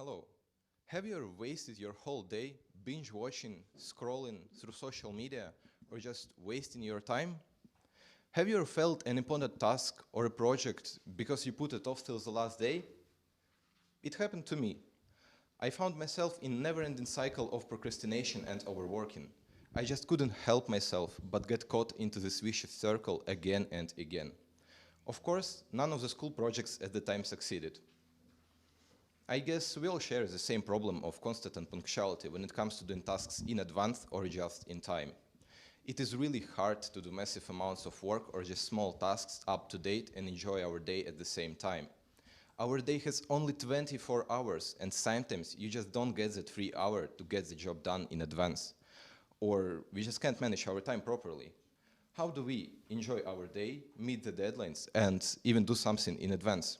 Hello. Have you ever wasted your whole day binge watching, scrolling through social media, or just wasting your time? Have you ever felt an important task or a project because you put it off till the last day? It happened to me. I found myself in a never-ending cycle of procrastination and overworking. I just couldn't help myself but get caught into this vicious circle again and again. Of course, none of the school projects at the time succeeded. I guess we all share the same problem of constant unpunctuality when it comes to doing tasks in advance or just in time. It is really hard to do massive amounts of work or just small tasks up to date and enjoy our day at the same time. Our day has only 24 hours, and sometimes you just don't get that free hour to get the job done in advance. Or we just can't manage our time properly. How do we enjoy our day, meet the deadlines, and even do something in advance?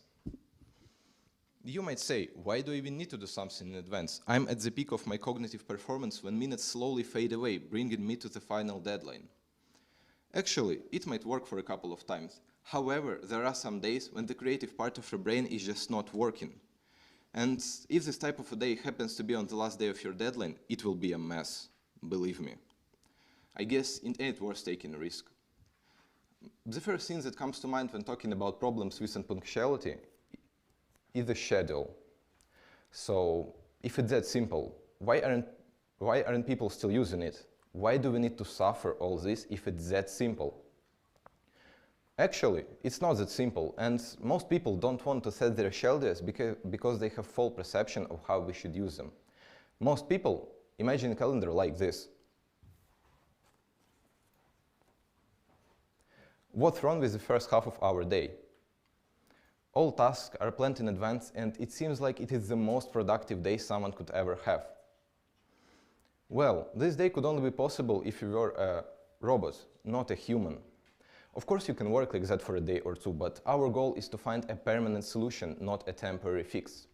You might say, why do I even need to do something in advance? I'm at the peak of my cognitive performance when minutes slowly fade away, bringing me to the final deadline. Actually, it might work for a couple of times. However, there are some days when the creative part of your brain is just not working. And if this type of a day happens to be on the last day of your deadline, it will be a mess, believe me. I guess it ain't worth taking a risk. The first thing that comes to mind when talking about problems with unpunctuality is the schedule. So, if it's that simple, why aren't people still using it? Why do we need to suffer all this if it's that simple? Actually, it's not that simple, and most people don't want to set their schedules because they have full perception of how we should use them. Most people imagine a calendar like this. What's wrong with the first half of our day? All tasks are planned in advance, and it seems like it is the most productive day someone could ever have. Well, this day could only be possible if you were a robot, not a human. Of course you can work like that for a day or two, but our goal is to find a permanent solution, not a temporary fix.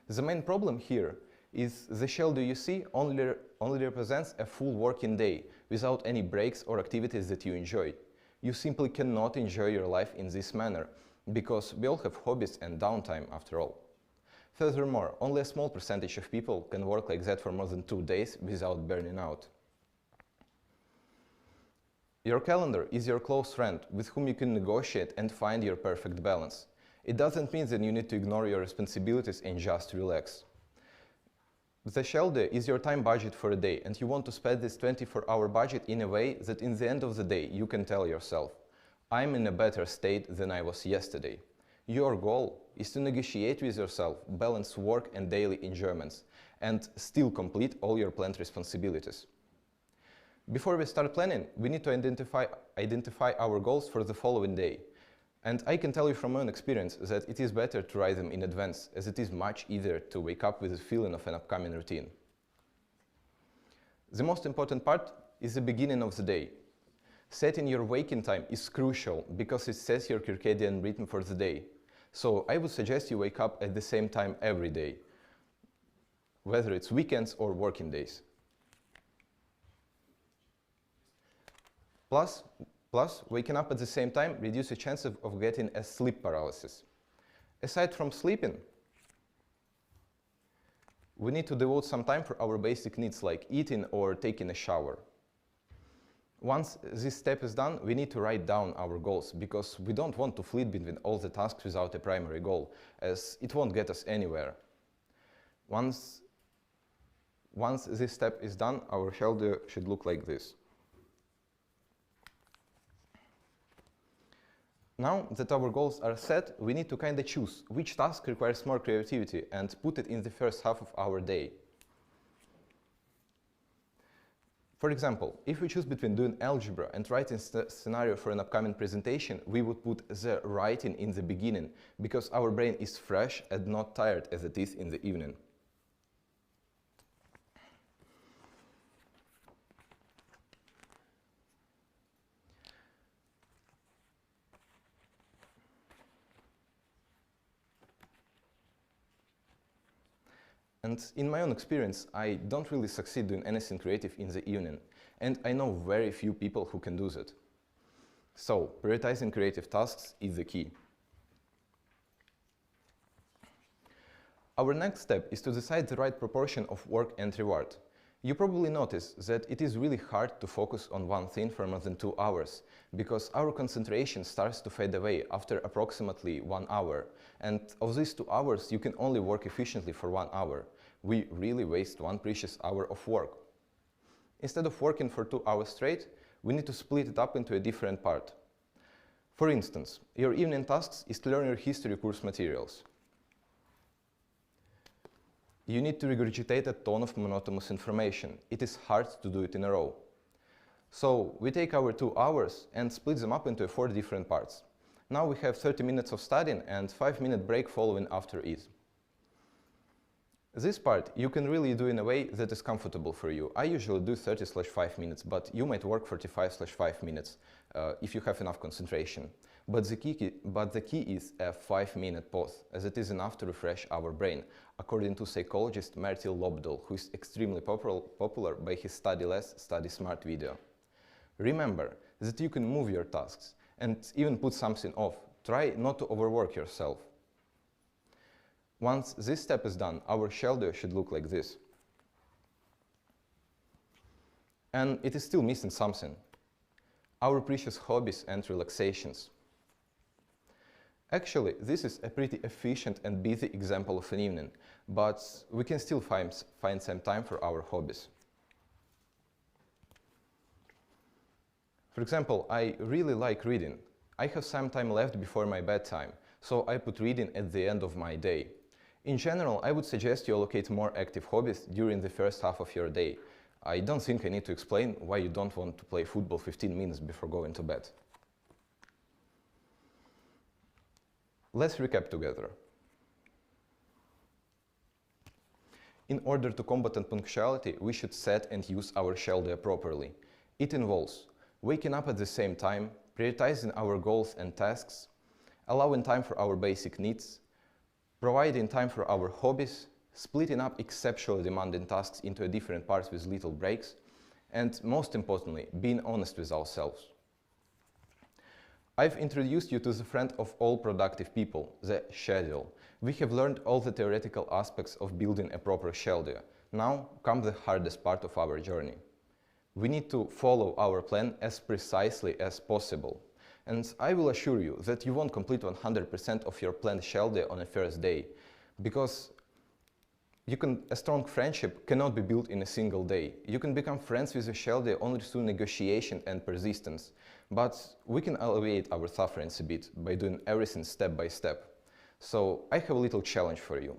The main problem here is the schedule you see only represents a full working day, without any breaks or activities that you enjoy. You simply cannot enjoy your life in this manner, because we all have hobbies and downtime after all. Furthermore, only a small percentage of people can work like that for more than 2 days without burning out. Your calendar is your close friend with whom you can negotiate and find your perfect balance. It doesn't mean that you need to ignore your responsibilities and just relax. The schedule is your time budget for a day, and you want to spend this 24-hour budget in a way that in the end of the day you can tell yourself, I'm in a better state than I was yesterday. Your goal is to negotiate with yourself, balance work and daily enjoyments, and still complete all your planned responsibilities. Before we start planning, we need to identify our goals for the following day. And I can tell you from my own experience that it is better to write them in advance, as it is much easier to wake up with a feeling of an upcoming routine. The most important part is the beginning of the day. Setting your waking time is crucial because it sets your circadian rhythm for the day. So I would suggest you wake up at the same time every day, whether it's weekends or working days. Plus, waking up at the same time reduces the chance of getting a sleep paralysis. Aside from sleeping, we need to devote some time for our basic needs like eating or taking a shower. Once this step is done, we need to write down our goals because we don't want to flit between all the tasks without a primary goal, as it won't get us anywhere. Once this step is done, our schedule should look like this. Now that our goals are set, we need to kind of choose which task requires more creativity and put it in the first half of our day. For example, if we choose between doing algebra and writing scenario for an upcoming presentation, we would put the writing in the beginning, because our brain is fresh and not tired as it is in the evening. And in my own experience, I don't really succeed doing anything creative in the evening, and I know very few people who can do that. So, prioritizing creative tasks is the key. Our next step is to decide the right proportion of work and reward. You probably notice that it is really hard to focus on one thing for more than 2 hours, because our concentration starts to fade away after approximately 1 hour. And of these 2 hours, you can only work efficiently for 1 hour. We really waste 1 precious hour of work. Instead of working for 2 hours straight, we need to split it up into a different part. For instance, your evening tasks is to learn your history course materials. You need to regurgitate a ton of monotonous information. It is hard to do it in a row. So we take our 2 hours and split them up into 4 different parts. Now we have 30 minutes of studying and 5-minute break following after it. This part you can really do in a way that is comfortable for you. I usually do 30/5 minutes, but you might work 45/5 minutes if you have enough concentration. But the key is a 5-minute pause, as it is enough to refresh our brain, according to psychologist Myrtle Lobdell, who is extremely popular by his Study Less, Study Smart video. Remember that you can move your tasks and even put something off. Try not to overwork yourself. Once this step is done, our schedule should look like this. And it is still missing something: our precious hobbies and relaxations. Actually, this is a pretty efficient and busy example of an evening, but we can still find some time for our hobbies. For example, I really like reading. I have some time left before my bedtime, so I put reading at the end of my day. In general, I would suggest you allocate more active hobbies during the first half of your day. I don't think I need to explain why you don't want to play football 15 minutes before going to bed. Let's recap together. In order to combat unpunctuality, we should set and use our schedule properly. It involves waking up at the same time, prioritizing our goals and tasks, allowing time for our basic needs, providing time for our hobbies, splitting up exceptionally demanding tasks into different parts with little breaks, and most importantly, being honest with ourselves. I've introduced you to the friend of all productive people, the schedule. We have learned all the theoretical aspects of building a proper schedule. Now comes the hardest part of our journey. We need to follow our plan as precisely as possible. And I will assure you that you won't complete 100% of your planned schedule on the first day, because a strong friendship cannot be built in a single day. You can become friends with a schedule only through negotiation and persistence, but we can alleviate our sufferings a bit by doing everything step by step. So I have a little challenge for you.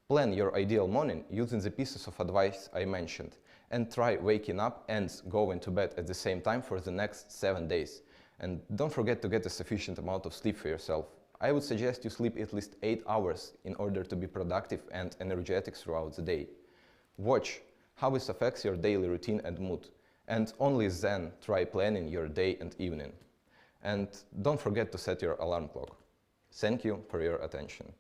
Plan your ideal morning using the pieces of advice I mentioned, and try waking up and going to bed at the same time for the next 7 days. And don't forget to get a sufficient amount of sleep for yourself. I would suggest you sleep at least 8 hours in order to be productive and energetic throughout the day. Watch how this affects your daily routine and mood, and only then try planning your day and evening. And don't forget to set your alarm clock. Thank you for your attention.